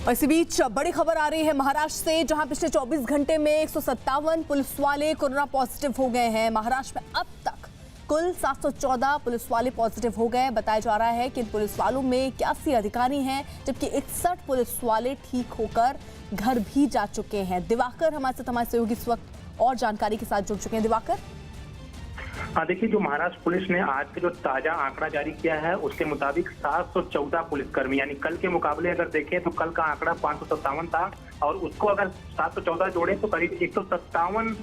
और इसी बीच बड़ी खबर आ रही है महाराष्ट्र से, जहां पिछले 24 घंटे में 157 पुलिस वाले कोरोना पॉजिटिव हो गए हैं। महाराष्ट्र में अब तक कुल 714 पुलिस वाले पॉजिटिव हो गए। बताया जा रहा है कि इन पुलिस वालों में 81 अधिकारी हैं, जबकि 61 पुलिस वाले ठीक होकर घर भी जा चुके हैं। दिवाकर हमारे साथ, हमारे सहयोगी इस वक्त और जानकारी के साथ जुड़ चुके हैं। दिवाकर, देखिए, जो महाराष्ट्र पुलिस ने आज के जो ताजा आंकड़ा जारी किया है उसके मुताबिक 714 पुलिसकर्मी, यानी कल के मुकाबले अगर देखें तो कल का आंकड़ा 557 था और उसको अगर 714 जोड़े तो करीब 157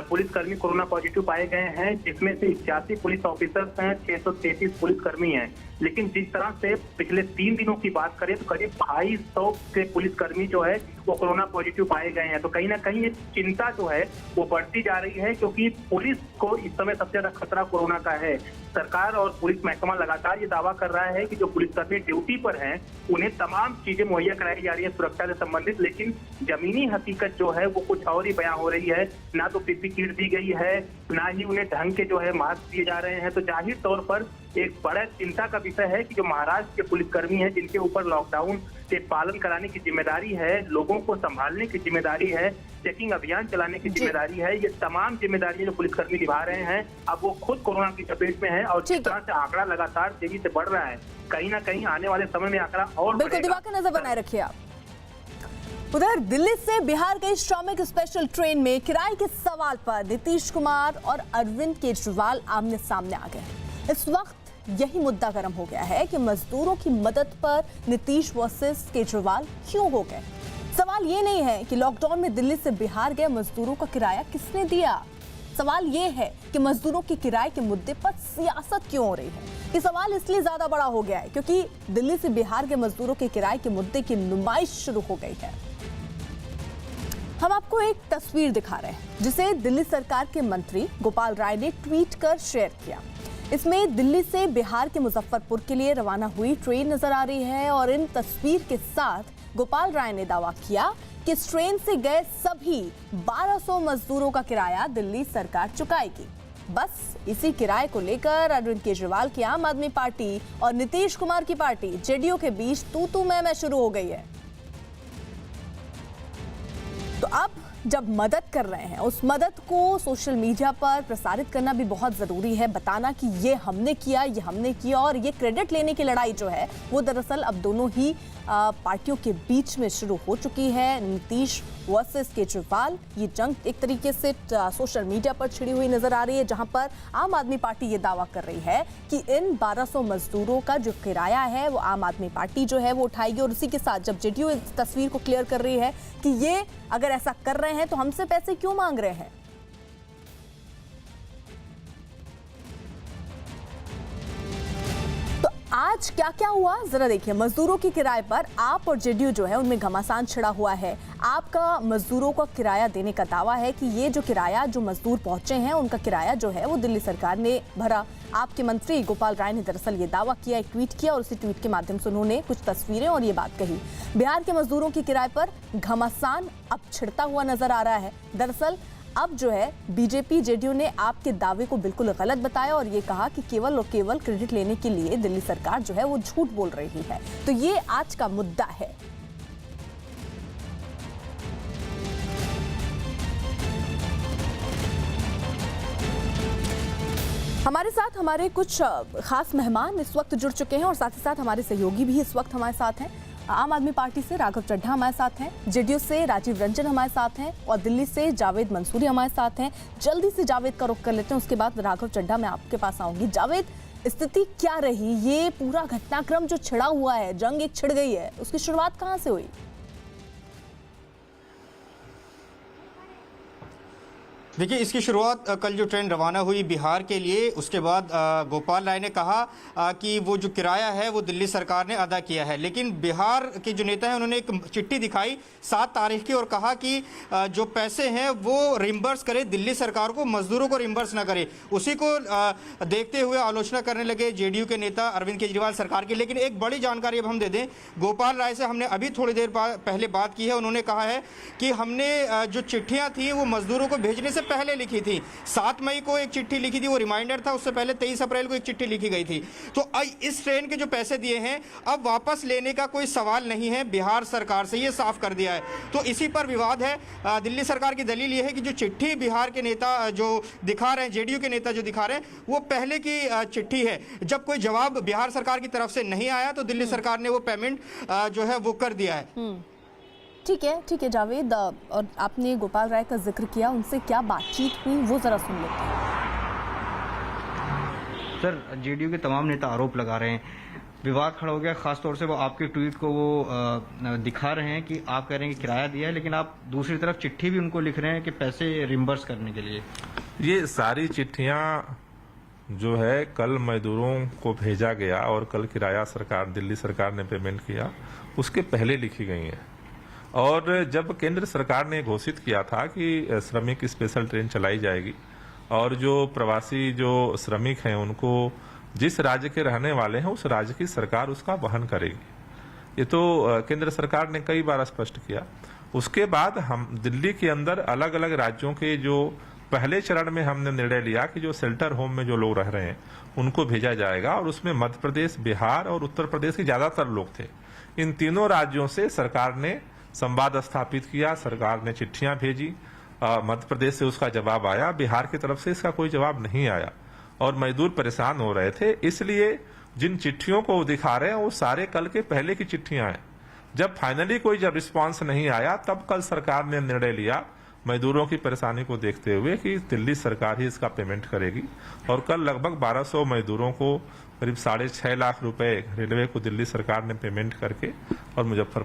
पुलिसकर्मी कोरोना पॉजिटिव पाए गए हैं, जिसमें से 81 पुलिस ऑफिसर्स हैं, 633 पुलिसकर्मी हैं। लेकिन जिस तरह से पिछले 3 दिनों की बात करें तो करीब 250 के पुलिसकर्मी जो है वो कोरोना पॉजिटिव पाए गए हैं। तो कहीं ना कहीं ये चिंता जो है वो बढ़ती जा रही है, क्योंकि पुलिस को इस समय सबसे ज्यादा खतरा कोरोना का है। सरकार और पुलिस महकमा लगातार ये दावा कर रहा है कि जो पुलिसकर्मी ड्यूटी पर हैं उन्हें तमाम चीजें मुहैया कराई जा रही है सुरक्षा से संबंधित, लेकिन जमीनी हकीकत जो है वो कुछ और ही बयां हो रही है। ना तो पीपी किट दी गई है, ना ही उन्हें ढंग के जो है मास्क दिए जा रहे हैं। तो जाहिर तौर पर एक बड़ा चिंता का विषय है कि जो महाराष्ट्र के पुलिसकर्मी हैं, जिनके ऊपर लॉकडाउन के पालन कराने की जिम्मेदारी है, लोगों को संभालने की जिम्मेदारी है, चेकिंग अभियान चलाने की जिम्मेदारी है, ये तमाम जिम्मेदारियां जो पुलिसकर्मी निभा रहे हैं, अब वो खुद कोरोना की चपेट में है। और जिस तरह से आंकड़ा लगातार तेजी से बढ़ रहा है, कहीं ना कहीं आने वाले समय में आंकड़ा और बिल्कुल दिवाकर, नजर बनाए रखिए आप। उधर दिल्ली से बिहार गई श्रमिक स्पेशल ट्रेन में किराए के सवाल पर नीतीश कुमार और अरविंद केजरीवाल आमने सामने आ गए। इस वक्त यही मुद्दा गर्म हो गया है कि मजदूरों की मदद पर नीतीश वर्सेस केजरीवाल क्यों हो गए। सवाल ये नहीं है कि लॉकडाउन में दिल्ली से बिहार गए मजदूरों का किराया किसने दिया। सवाल ये है कि मजदूरों के किराए के मुद्दे पर सियासत क्यों हो रही है। ये सवाल इसलिए ज्यादा बड़ा हो गया है क्योंकि दिल्ली से बिहार के मजदूरों के किराए के मुद्दे की नुमाइश शुरू हो गई है। हम आपको एक तस्वीर दिखा रहे हैं जिसे दिल्ली सरकार के मंत्री गोपाल राय ने ट्वीट कर शेयर किया। इसमें दिल्ली से बिहार के मुजफ्फरपुर के लिए रवाना हुई ट्रेन नजर आ रही है और इन तस्वीर के साथ गोपाल राय ने दावा किया कि इस ट्रेन से गए सभी 1200 मजदूरों का किराया दिल्ली सरकार चुकाएगी। बस इसी किराए को लेकर अरविंद केजरीवाल की आम आदमी पार्टी और नीतीश कुमार की पार्टी जेडीयू के बीच तू मैं शुरू हो गई है। तो अब जब मदद कर रहे हैं, उस मदद को सोशल मीडिया पर प्रसारित करना भी बहुत ज़रूरी है। बताना कि ये हमने किया, ये हमने किया, और ये क्रेडिट लेने की लड़ाई जो है वो दरअसल अब दोनों ही पार्टियों के बीच में शुरू हो चुकी है। नीतीश वर्सेस केजरीवाल, ये जंग एक तरीके से सोशल मीडिया पर छिड़ी हुई नजर आ रही है, जहां पर आम आदमी पार्टी ये दावा कर रही है कि इन 1200 मजदूरों का जो किराया है वो आम आदमी पार्टी जो है वो उठाएगी। और उसी के साथ जब जेडीयू इस तस्वीर को क्लियर कर रही है कि ये अगर ऐसा कर रहे हैं तो हमसे पैसे क्यों मांग रहे हैं। आज क्या क्या हुआ जरा देखिए। मजदूरों के किराए पर आप और जेडीयू जो है उनमें घमासान छिड़ा हुआ है। आपका मजदूरों को किराया देने का दावा है कि ये जो किराया जो मजदूर पहुंचे हैं उनका किराया जो है वो दिल्ली सरकार ने भरा। आपके मंत्री गोपाल राय ने दरअसल ये दावा किया, एक ट्वीट किया और उसी ट्वीट के माध्यम से उन्होंने कुछ तस्वीरें और ये बात कही। बिहार के मजदूरों के किराए पर घमासान अब छिड़ता हुआ नजर आ रहा है। दरअसल अब जो है बीजेपी जेडीयू ने आपके दावे को बिल्कुल गलत बताया और ये कहा कि केवल और केवल क्रेडिट लेने के लिए दिल्ली सरकार जो है वो झूठ बोल रही है। तो ये आज का मुद्दा है। हमारे साथ हमारे कुछ खास मेहमान इस वक्त जुड़ चुके हैं और साथ ही साथ हमारे सहयोगी भी इस वक्त हमारे साथ हैं। आम आदमी पार्टी से राघव चड्ढा हमारे साथ हैं, जेडीयू से राजीव रंजन हमारे साथ हैं और दिल्ली से जावेद मंसूरी हमारे साथ हैं। जल्दी से जावेद का रुख कर लेते हैं, उसके बाद राघव चड्ढा मैं आपके पास आऊंगी। जावेद, स्थिति क्या रही? ये पूरा घटनाक्रम जो छिड़ा हुआ है, जंग एक छिड़ गई है, उसकी शुरुआत कहाँ से हुई? देखिए, इसकी शुरुआत कल जो ट्रेन रवाना हुई बिहार के लिए, उसके बाद गोपाल राय ने कहा कि वो जो किराया है वो दिल्ली सरकार ने अदा किया है। लेकिन बिहार के जो नेता हैं उन्होंने एक चिट्ठी दिखाई 7 तारीख की और कहा कि जो पैसे हैं वो रिम्बर्स करे दिल्ली सरकार को, मजदूरों को रिम्बर्स ना करे। उसी को देखते हुए आलोचना करने लगे जेडीयू के नेता अरविंद केजरीवाल सरकार की। लेकिन एक बड़ी जानकारी अब हम दे दें, गोपाल राय से हमने अभी थोड़ी देर पहले बात की है। उन्होंने कहा है कि हमने जो चिट्ठियाँ थी वो मजदूरों को भेजने से पहले लिखी थी। 7 मई को एक चिट्ठी लिखी थी, वो रिमाइंडर था। उससे पहले 23 अप्रैल को एक चिट्ठी लिखी गई थी। तो इस ट्रेन के जो पैसे दिए हैं अब वापस लेने का कोई सवाल नहीं है बिहार सरकार से, ये साफ कर दिया है। तो इसी पर विवाद है। दिल्ली सरकार की दलील ये है कि जो चिट्ठी बिहार के नेता जो दिखा रहे हैं, जेडीयू के नेता जो दिखा रहे हैं, वो पहले की चिट्ठी है। जब कोई जवाब बिहार सरकार की तरफ से नहीं आया तो दिल्ली सरकार ने वो पेमेंट जो है वो कर दिया है। ठीक है जावेद, और आपने गोपाल राय का जिक्र किया, उनसे क्या बातचीत हुई वो जरा सुन लेते हैं। सर, जेडीयू के तमाम नेता आरोप लगा रहे हैं, विवाद खड़ा हो गया, खासतौर से वो आपके ट्वीट को वो दिखा रहे हैं कि आप कह रहे हैं कि किराया दिया है, लेकिन आप दूसरी तरफ चिट्ठी भी उनको लिख रहे हैं कि पैसे रिम्बर्स करने के लिए। ये सारी चिट्ठियां जो है कल मजदूरों को भेजा गया और कल किराया सरकार, दिल्ली सरकार ने पेमेंट किया, उसके पहले लिखी गई हैं। और जब केंद्र सरकार ने घोषित किया था कि श्रमिक स्पेशल ट्रेन चलाई जाएगी और जो प्रवासी जो श्रमिक हैं उनको जिस राज्य के रहने वाले हैं उस राज्य की सरकार उसका वहन करेगी, ये तो केंद्र सरकार ने कई बार स्पष्ट किया। उसके बाद हम दिल्ली के अंदर अलग अलग राज्यों के जो पहले चरण में हमने निर्णय लिया कि जो शेल्टर होम में जो लोग रह रहे हैं उनको भेजा जाएगा, और उसमें मध्य प्रदेश, बिहार और उत्तर प्रदेश के ज्यादातर लोग थे। इन तीनों राज्यों से सरकार ने संवाद स्थापित किया, सरकार ने चिट्ठियां भेजी। मध्य प्रदेश से उसका जवाब आया, बिहार की तरफ से इसका कोई जवाब नहीं आया और मजदूर परेशान हो रहे थे। इसलिए जिन चिट्ठियों को वो दिखा रहे हैं वो सारे कल के पहले की चिट्ठियां हैं। जब फाइनली कोई जब रिस्पांस नहीं आया तब कल सरकार ने निर्णय लिया मजदूरों की परेशानी को देखते हुए कि दिल्ली सरकार ही इसका पेमेंट करेगी। और कल लगभग 1200 मजदूरों को करीब 6.5 लाख रुपए रेलवे को दिल्ली सरकार ने पेमेंट करके और मुजफ्फरपुर